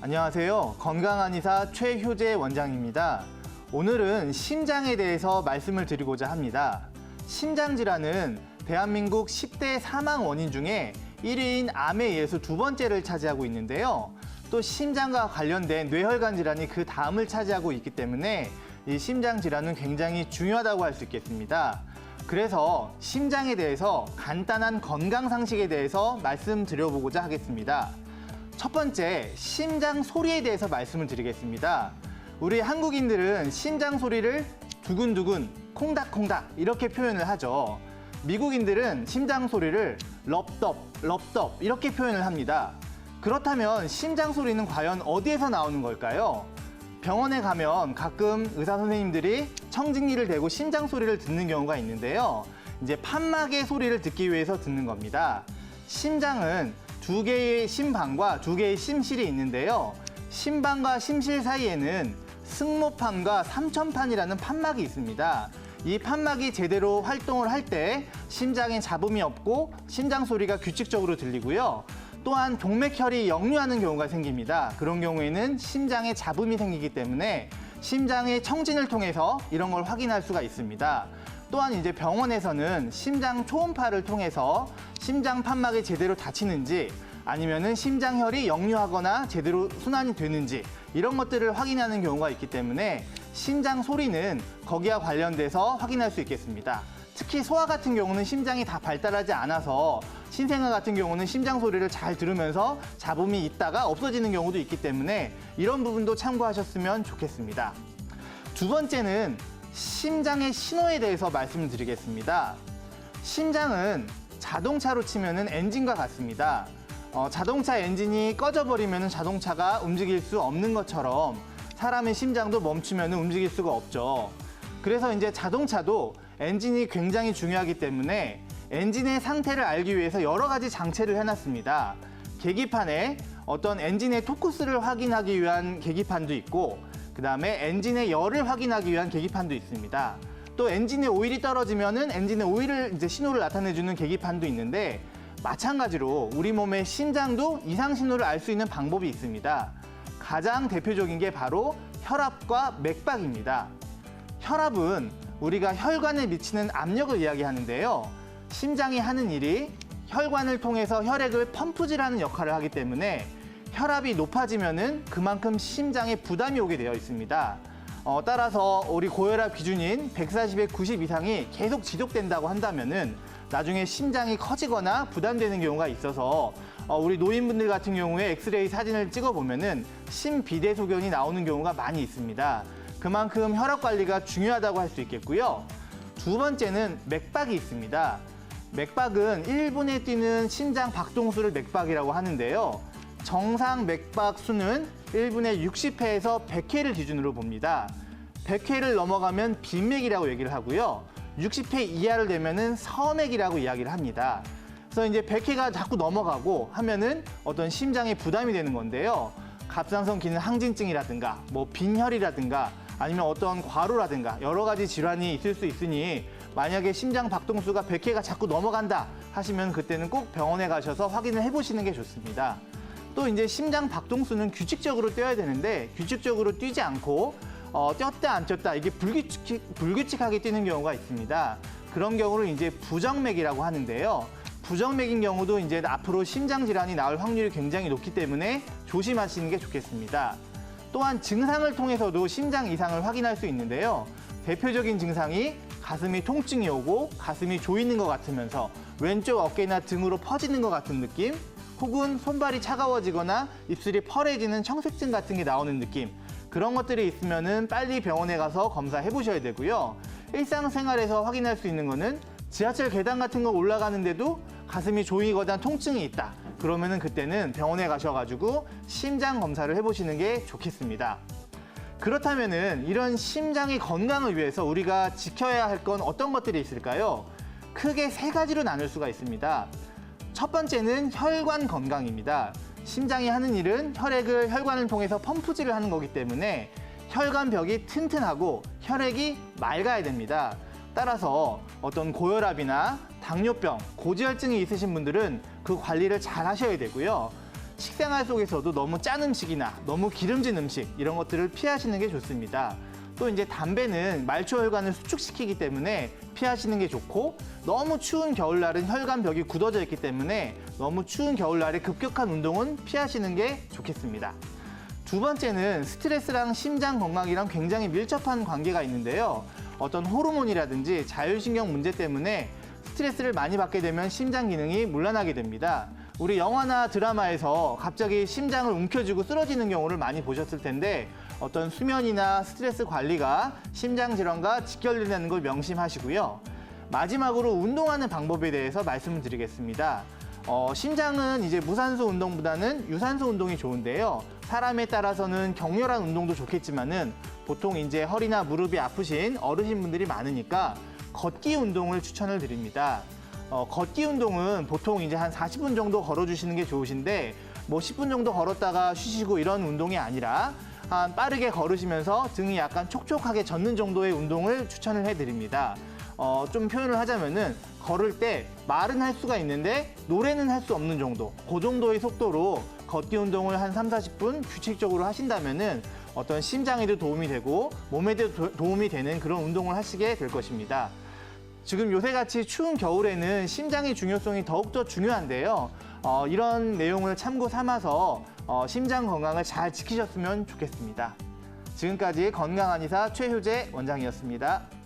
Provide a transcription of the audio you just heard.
안녕하세요. 건강한의사 최효재 원장입니다. 오늘은 심장에 대해서 말씀을 드리고자 합니다. 심장질환은 대한민국 10대 사망 원인 중에 1위인 암에 이어서 두 번째를 차지하고 있는데요. 또 심장과 관련된 뇌혈관 질환이 그 다음을 차지하고 있기 때문에 이 심장 질환은 굉장히 중요하다고 할 수 있겠습니다. 그래서 심장에 대해서 간단한 건강 상식에 대해서 말씀드려보고자 하겠습니다. 첫 번째, 심장 소리에 대해서 말씀을 드리겠습니다. 우리 한국인들은 심장 소리를 두근두근, 콩닥콩닥 이렇게 표현을 하죠. 미국인들은 심장 소리를 럽덥, 럽덥 이렇게 표현을 합니다. 그렇다면 심장 소리는 과연 어디에서 나오는 걸까요? 병원에 가면 가끔 의사 선생님들이 청진기를 대고 심장 소리를 듣는 경우가 있는데요. 이제 판막의 소리를 듣기 위해서 듣는 겁니다. 심장은 두 개의 심방과 두 개의 심실이 있는데요. 심방과 심실 사이에는 승모판과 삼천판이라는 판막이 있습니다. 이 판막이 제대로 활동을 할 때 심장에 잡음이 없고 심장 소리가 규칙적으로 들리고요. 또한 동맥혈이 역류하는 경우가 생깁니다. 그런 경우에는 심장에 잡음이 생기기 때문에 심장의 청진을 통해서 이런 걸 확인할 수가 있습니다. 또한 이제 병원에서는 심장 초음파를 통해서 심장 판막이 제대로 닫히는지 아니면은 심장혈이 역류하거나 제대로 순환이 되는지 이런 것들을 확인하는 경우가 있기 때문에 심장 소리는 거기와 관련돼서 확인할 수 있겠습니다. 특히 소아 같은 경우는 심장이 다 발달하지 않아서 신생아 같은 경우는 심장 소리를 잘 들으면서 잡음이 있다가 없어지는 경우도 있기 때문에 이런 부분도 참고하셨으면 좋겠습니다. 두 번째는 심장의 신호에 대해서 말씀을 드리겠습니다. 심장은 자동차로 치면은 엔진과 같습니다. 자동차 엔진이 꺼져버리면 자동차가 움직일 수 없는 것처럼 사람의 심장도 멈추면 움직일 수가 없죠. 그래서 이제 자동차도 엔진이 굉장히 중요하기 때문에 엔진의 상태를 알기 위해서 여러 가지 장치를 해놨습니다. 계기판에 어떤 엔진의 토크스를 확인하기 위한 계기판도 있고 그 다음에 엔진의 열을 확인하기 위한 계기판도 있습니다. 또 엔진의 오일이 떨어지면은 엔진의 오일을 이제 신호를 나타내주는 계기판도 있는데 마찬가지로 우리 몸의 심장도 이상 신호를 알 수 있는 방법이 있습니다. 가장 대표적인 게 바로 혈압과 맥박입니다. 혈압은 우리가 혈관에 미치는 압력을 이야기하는데요. 심장이 하는 일이 혈관을 통해서 혈액을 펌프질하는 역할을 하기 때문에 혈압이 높아지면은 그만큼 심장에 부담이 오게 되어 있습니다. 따라서 우리 고혈압 기준인 140에 90 이상이 계속 지속된다고 한다면은 나중에 심장이 커지거나 부담되는 경우가 있어서 우리 노인분들 같은 경우에 엑스레이 사진을 찍어보면은 심비대소견이 나오는 경우가 많이 있습니다. 그만큼 혈압 관리가 중요하다고 할 수 있겠고요. 두 번째는 맥박이 있습니다. 맥박은 1분에 뛰는 심장 박동수를 맥박이라고 하는데요. 정상 맥박 수는 1분에 60회에서 100회를 기준으로 봅니다. 100회를 넘어가면 빈맥이라고 얘기를 하고요. 60회 이하를 되면은 서맥이라고 이야기를 합니다. 그래서 이제 100회가 자꾸 넘어가고 하면은 어떤 심장에 부담이 되는 건데요. 갑상선 기능 항진증이라든가 뭐 빈혈이라든가 아니면 어떤 과로라든가 여러 가지 질환이 있을 수 있으니 만약에 심장 박동수가 100회가 자꾸 넘어간다 하시면 그때는 꼭 병원에 가셔서 확인을 해보시는 게 좋습니다. 또 이제 심장 박동수는 규칙적으로 뛰어야 되는데 규칙적으로 뛰지 않고 뛰었다 안 뛰었다 이게 불규칙하게 뛰는 경우가 있습니다. 그런 경우를 이제 부정맥이라고 하는데요. 부정맥인 경우도 이제 앞으로 심장 질환이 나올 확률이 굉장히 높기 때문에 조심하시는 게 좋겠습니다. 또한 증상을 통해서도 심장 이상을 확인할 수 있는데요. 대표적인 증상이 가슴이 통증이 오고 가슴이 조이는 것 같으면서 왼쪽 어깨나 등으로 퍼지는 것 같은 느낌 혹은 손발이 차가워지거나 입술이 펄해지는 청색증 같은 게 나오는 느낌 그런 것들이 있으면은 빨리 병원에 가서 검사해 보셔야 되고요. 일상생활에서 확인할 수 있는 거는 지하철 계단 같은 거 올라가는데도 가슴이 조이거나 통증이 있다. 그러면은 그때는 병원에 가셔가지고 심장 검사를 해보시는 게 좋겠습니다. 그렇다면은 이런 심장의 건강을 위해서 우리가 지켜야 할 건 어떤 것들이 있을까요? 크게 세 가지로 나눌 수가 있습니다. 첫 번째는 혈관 건강입니다. 심장이 하는 일은 혈액을 혈관을 통해서 펌프질을 하는 거기 때문에 혈관벽이 튼튼하고 혈액이 맑아야 됩니다. 따라서 어떤 고혈압이나 당뇨병, 고지혈증이 있으신 분들은 그 관리를 잘 하셔야 되고요. 식생활 속에서도 너무 짠 음식이나 너무 기름진 음식 이런 것들을 피하시는 게 좋습니다. 또 이제 담배는 말초 혈관을 수축시키기 때문에 피하시는 게 좋고, 너무 추운 겨울날은 혈관 벽이 굳어져 있기 때문에 너무 추운 겨울날에 급격한 운동은 피하시는 게 좋겠습니다. 두 번째는 스트레스랑 심장 건강이랑 굉장히 밀접한 관계가 있는데요. 어떤 호르몬이라든지 자율신경 문제 때문에 스트레스를 많이 받게 되면 심장 기능이 문란하게 됩니다. 우리 영화나 드라마에서 갑자기 심장을 움켜쥐고 쓰러지는 경우를 많이 보셨을 텐데, 어떤 수면이나 스트레스 관리가 심장 질환과 직결된다는 걸 명심하시고요. 마지막으로 운동하는 방법에 대해서 말씀을 드리겠습니다. 심장은 이제 무산소 운동보다는 유산소 운동이 좋은데요. 사람에 따라서는 격렬한 운동도 좋겠지만은 보통 이제 허리나 무릎이 아프신 어르신분들이 많으니까 걷기 운동을 추천을 드립니다. 걷기 운동은 보통 이제 한 40분 정도 걸어주시는 게 좋으신데, 뭐 10분 정도 걸었다가 쉬시고 이런 운동이 아니라 한 빠르게 걸으시면서 등이 약간 촉촉하게 젖는 정도의 운동을 추천을 해드립니다. 좀 표현을 하자면은 걸을 때 말은 할 수가 있는데 노래는 할 수 없는 정도, 그 정도의 속도로 걷기 운동을 한 3, 40분 규칙적으로 하신다면은 어떤 심장에도 도움이 되고 몸에도 도움이 되는 그런 운동을 하시게 될 것입니다. 지금 요새같이 추운 겨울에는 심장의 중요성이 더욱더 중요한데요. 이런 내용을 참고 삼아서 심장 건강을 잘 지키셨으면 좋겠습니다. 지금까지 건강한 의사 최효재 원장이었습니다.